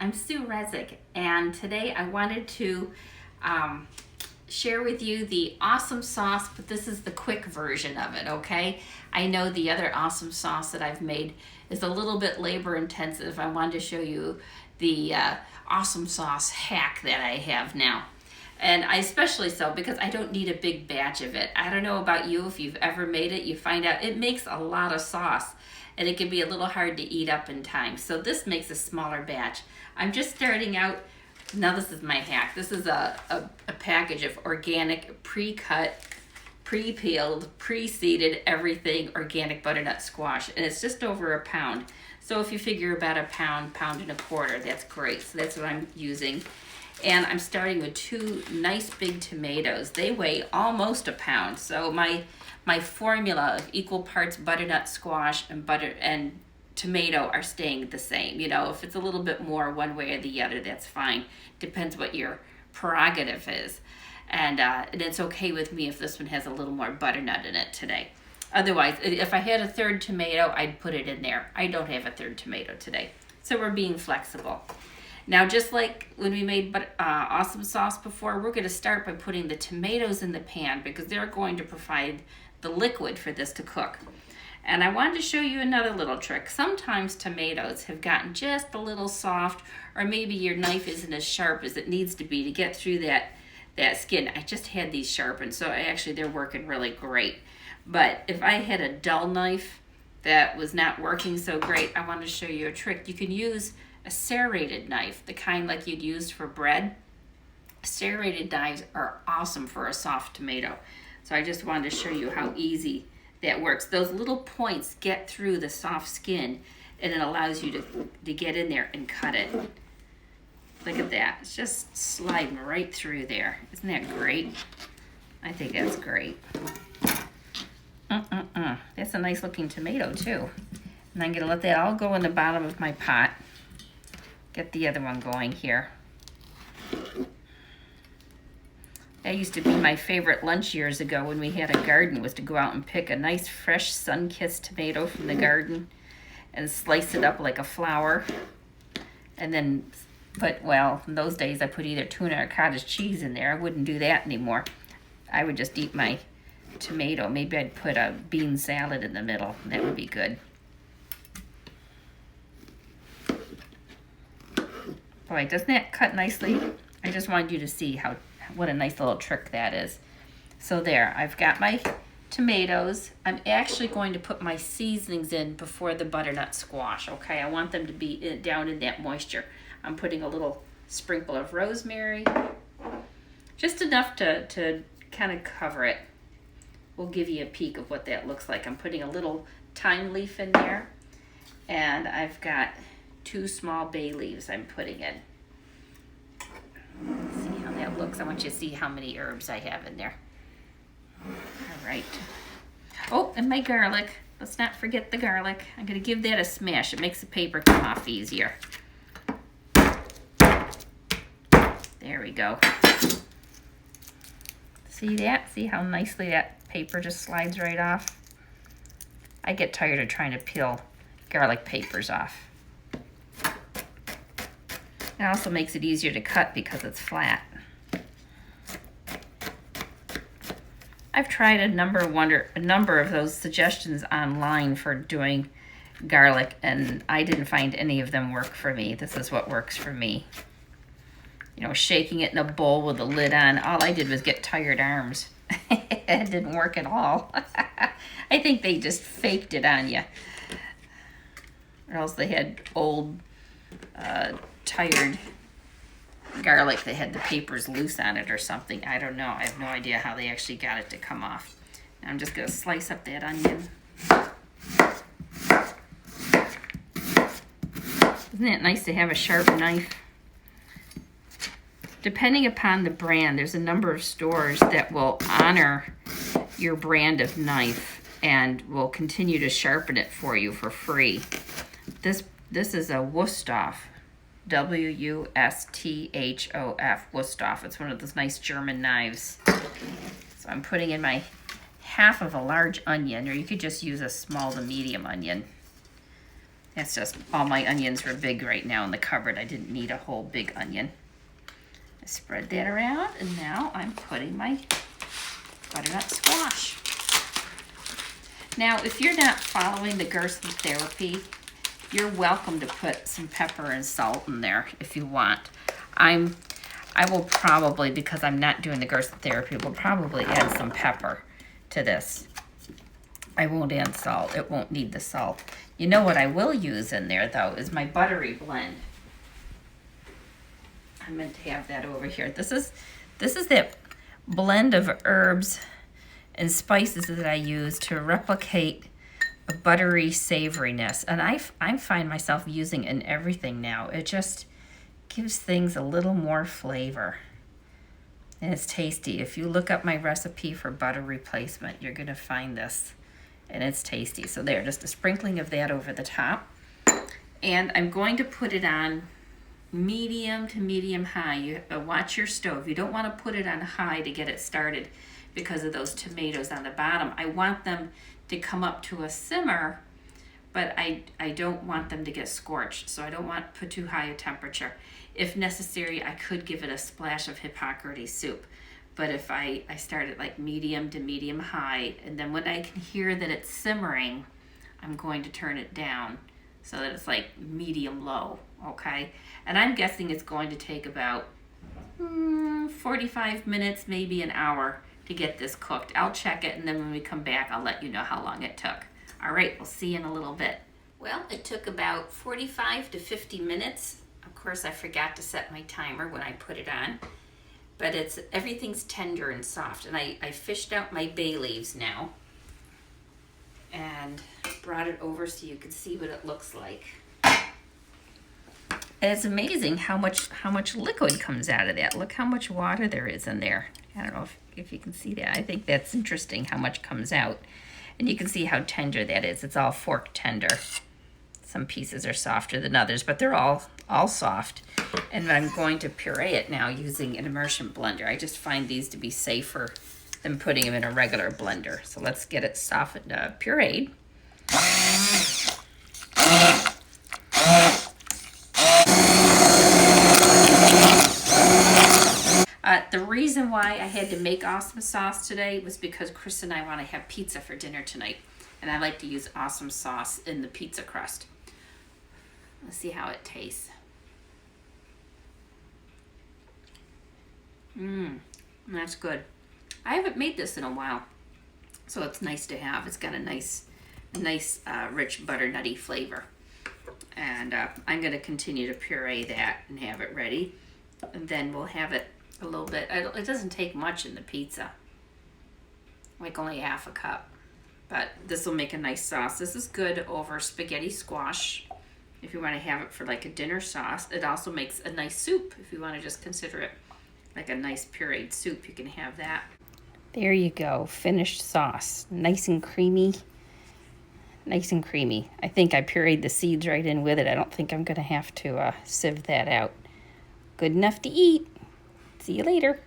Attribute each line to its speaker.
Speaker 1: I'm Sue Resnick, and today I wanted to share with you the awesome sauce, but this is the quick version of it, okay? I know the other awesome sauce that I've made is a little bit labor intensive. I wanted to show you the awesome sauce hack that I have now. And I especially so because I don't need a big batch of it. I don't know about you, if you've ever made it, you find out it makes a lot of sauce and it can be a little hard to eat up in time. So this makes a smaller batch. I'm just starting out. Now this is my hack. This is a package of organic, pre-cut, pre-peeled, pre-seeded, everything organic butternut squash. And it's just over a pound. So if you figure about a pound, pound and a quarter, that's great. So that's what I'm using. And I'm starting with 2 nice big tomatoes. They weigh almost a pound. So my formula of equal parts butternut squash and tomato are staying the same. You know, if it's a little bit more one way or the other, that's fine. Depends what your prerogative is. And it's okay with me if this one has a little more butternut in it today. Otherwise, if I had a third tomato, I'd put it in there. I don't have a third tomato today. So we're being flexible. Now, just like when we made awesome sauce before, we're going to start by putting the tomatoes in the pan because they're going to provide the liquid for this to cook. And I wanted to show you another little trick. Sometimes tomatoes have gotten just a little soft, or maybe your knife isn't as sharp as it needs to be to get through that skin. I just had these sharpened, so actually they're working really great. But if I had a dull knife that was not working so great, I want to show you a trick. You can use a serrated knife, the kind like you'd use for bread. Serrated knives are awesome for a soft tomato. So I just wanted to show you how easy that works. Those little points get through the soft skin and it allows you to get in there and cut it. Look at that. It's just sliding right through there. Isn't that great? I think that's great. That's a nice looking tomato too. And I'm going to let that all go in the bottom of my pot. Get the other one going here. That used to be my favorite lunch years ago when we had a garden, was to go out and pick a nice fresh sun-kissed tomato from the garden and slice it up like a flower. And then, in those days I put either tuna or cottage cheese in there. I wouldn't do that anymore. I would just eat my tomato. Maybe I'd put a bean salad in the middle. That would be good. Boy, doesn't that cut nicely? I just wanted you to see what a nice little trick that is. So there, I've got my tomatoes. I'm actually going to put my seasonings in before the butternut squash, okay? I want them to be down in that moisture. I'm putting a little sprinkle of rosemary, just enough to kind of cover it. We'll give you a peek of what that looks like. I'm putting a little thyme leaf in there, and I've got 2 small bay leaves I'm putting in. Let's see how that looks. I want you to see how many herbs I have in there. All right. Oh, and my garlic. Let's not forget the garlic. I'm going to give that a smash. It makes the paper come off easier. There we go. See that? See how nicely that paper just slides right off? I get tired of trying to peel garlic papers off. It also makes it easier to cut because it's flat. I've tried a number of those suggestions online for doing garlic, and I didn't find any of them work for me. This is what works for me. You know, shaking it in a bowl with a lid on. All I did was get tired arms. It didn't work at all. I think they just faked it on you. Or else they had old, tired garlic that had the papers loose on it or something. I don't know. I have no idea how they actually got it to come off. Now I'm just going to slice up that onion. Isn't it nice to have a sharp knife? Depending upon the brand, there's a number of stores that will honor your brand of knife and will continue to sharpen it for you for free. This is a Wusthof. W-U-S-T-H-O-F, Wusthof. It's one of those nice German knives. So I'm putting in my half of a large onion, or you could just use a small to medium onion. It's just all my onions were big right now in the cupboard. I didn't need a whole big onion. I spread that around, and now I'm putting my butternut squash. Now, if you're not following the Gerson therapy, you're welcome to put some pepper and salt in there if you want. I will probably, because I'm not doing the Gerson therapy, will probably add some pepper to this. I won't add salt. It won't need the salt. You know what I will use in there, though, is my buttery blend. I meant to have that over here. This is that blend of herbs and spices that I use to replicate a buttery savoriness. And I find myself using it in everything now. It just gives things a little more flavor. And it's tasty. If you look up my recipe for butter replacement, you're gonna find this. And it's tasty. So there, just a sprinkling of that over the top. And I'm going to put it on medium to medium high. You watch your stove. You don't want to put it on high to get it started because of those tomatoes on the bottom. I want them to come up to a simmer, but I don't want them to get scorched. So I don't want to put too high a temperature. If necessary, I could give it a splash of Hippocrates soup. But if I start at like medium to medium high, and then when I can hear that it's simmering, I'm going to turn it down so that it's like medium low, okay? And I'm guessing it's going to take about 45 minutes, maybe an hour to get this cooked. I'll check it, and then when we come back, I'll let you know how long it took. All right, we'll see you in a little bit. Well, it took about 45 to 50 minutes. Of course, I forgot to set my timer when I put it on. But everything's tender and soft. And I fished out my bay leaves now and brought it over so you can see what it looks like. And it's amazing how much liquid comes out of that. Look how much water there is in there. I don't know if you can see that. I think that's interesting how much comes out. And you can see how tender that is. It's all fork tender. Some pieces are softer than others, but they're all soft. And I'm going to puree it now using an immersion blender. I just find these to be safer than putting them in a regular blender. So let's get it softened, pureed. The reason why I had to make awesome sauce today was because Chris and I want to have pizza for dinner tonight. And I like to use awesome sauce in the pizza crust. Let's see how it tastes. That's good. I haven't made this in a while, so it's nice to have. It's got a nice rich butternutty flavor. And I'm going to continue to puree that and have it ready. And then we'll have it a little bit. It doesn't take much in the pizza, like only half a cup. But this will make a nice sauce. This is good over spaghetti squash if you want to have it for like a dinner sauce. It also makes a nice soup if you want to just consider it like a nice pureed soup. You can have that. There you go, finished sauce. Nice and creamy. Nice and creamy. I think I pureed the seeds right in with it. I don't think I'm going to have to sieve that out. Good enough to eat. See you later.